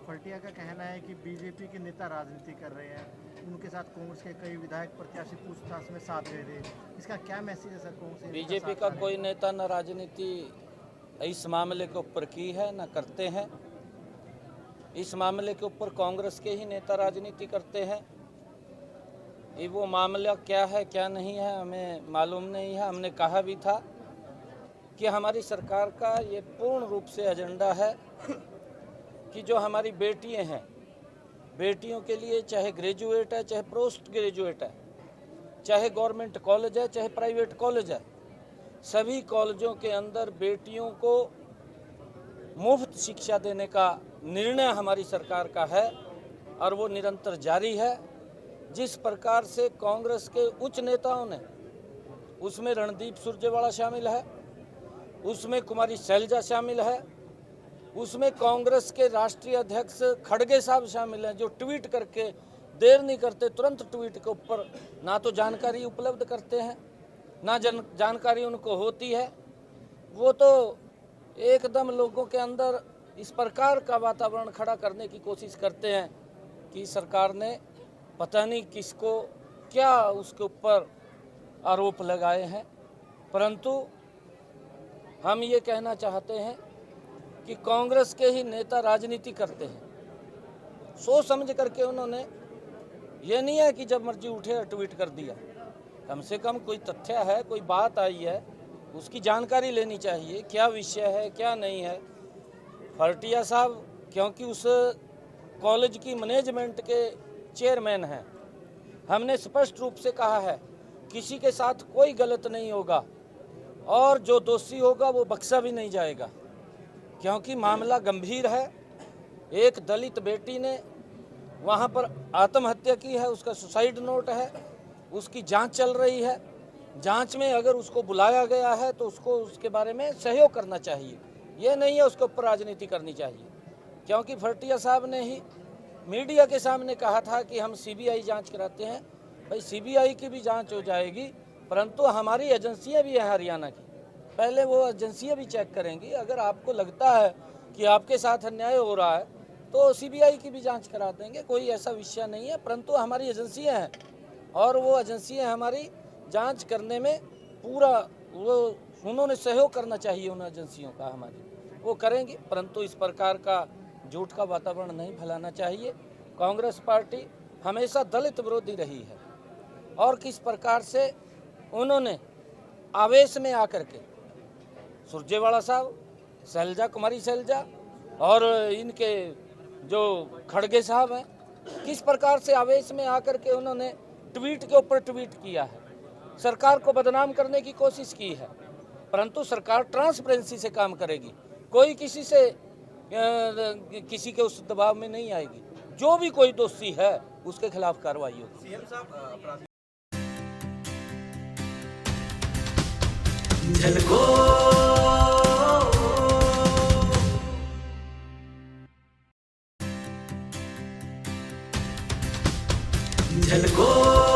फल्टिया का कहना है कि बीजेपी के नेता राजनीति कर रहे हैं, उनके साथ कांग्रेस के कई विधायक प्रत्याशी पूछताछ में साथ दे रहे। इसका क्या मैसेज है सर कांग्रेस? बीजेपी का कोई नेता न राजनीति इस मामले के ऊपर की है न करते हैं। इस मामले के ऊपर कांग्रेस के ही नेता राजनीति करते हैं। ये वो मामला क्या है क्या नहीं है हमें मालूम नहीं है। हमने कहा भी था कि हमारी सरकार का ये पूर्ण रूप से एजेंडा है कि जो हमारी बेटियां हैं, बेटियों के लिए चाहे ग्रेजुएट है चाहे पोस्ट ग्रेजुएट है, चाहे गवर्नमेंट कॉलेज है चाहे प्राइवेट कॉलेज है, सभी कॉलेजों के अंदर बेटियों को मुफ्त शिक्षा देने का निर्णय हमारी सरकार का है और वो निरंतर जारी है। जिस प्रकार से कांग्रेस के उच्च नेताओं ने, उसमें रणदीप सुरजेवाला शामिल है, उसमें कुमारी शैलजा शामिल है, उसमें कांग्रेस के राष्ट्रीय अध्यक्ष खड़गे साहब शामिल हैं, जो ट्वीट करके देर नहीं करते, तुरंत ट्वीट के ऊपर ना तो जानकारी उपलब्ध करते हैं ना जानकारी उनको होती है। वो तो एकदम लोगों के अंदर इस प्रकार का वातावरण खड़ा करने की कोशिश करते हैं कि सरकार ने पता नहीं किसको क्या उसके ऊपर आरोप लगाए हैं। परंतु हम ये कहना चाहते हैं कि कांग्रेस के ही नेता राजनीति करते हैं। सोच समझ करके उन्होंने, ये नहीं है कि जब मर्जी उठे और ट्वीट कर दिया। कम से कम कोई तथ्य है, कोई बात आई है, उसकी जानकारी लेनी चाहिए, क्या विषय है क्या नहीं है। फल्टिया साहब क्योंकि उस कॉलेज की मैनेजमेंट के चेयरमैन हैं, हमने स्पष्ट रूप से कहा है किसी के साथ कोई गलत नहीं होगा और जो दोषी होगा वो बख्शा भी नहीं जाएगा, क्योंकि मामला गंभीर है। एक दलित बेटी ने वहाँ पर आत्महत्या की है, उसका सुसाइड नोट है, उसकी जांच चल रही है। जांच में अगर उसको बुलाया गया है तो उसको उसके बारे में सहयोग करना चाहिए, ये नहीं है उसके ऊपर राजनीति करनी चाहिए। क्योंकि फल्टिया साहब ने ही मीडिया के सामने कहा था कि हम सीबीआई जांच कराते हैं। भाई सीबीआई की भी जांच हो जाएगी, परंतु हमारी एजेंसियां भी हैं हरियाणा की, पहले वो एजेंसियां भी चेक करेंगी। अगर आपको लगता है कि आपके साथ अन्याय हो रहा है तो सीबीआई की भी जांच करा देंगे, कोई ऐसा विषय नहीं है। परंतु हमारी एजेंसियां हैं और वो एजेंसियां हमारी जांच करने में पूरा वो उन्होंने सहयोग करना चाहिए, उन एजेंसियों का हमारी, वो करेंगी। परंतु इस प्रकार का झूठ का वातावरण नहीं फैलाना चाहिए। कांग्रेस पार्टी हमेशा दलित विरोधी रही है और किस प्रकार से उन्होंने आवेश में आकर के सुरजेवाला साहब, शैलजा, कुमारी शैलजा और इनके जो खड़गे साहब हैं, किस प्रकार से आवेश में आकर के उन्होंने ट्वीट के ऊपर ट्वीट किया है, सरकार को बदनाम करने की कोशिश की है। परंतु सरकार ट्रांसपेरेंसी से काम करेगी, कोई किसी के उस दबाव में नहीं आएगी। जो भी कोई दोषी है उसके खिलाफ कार्रवाई होगी। सीएम साहब झलको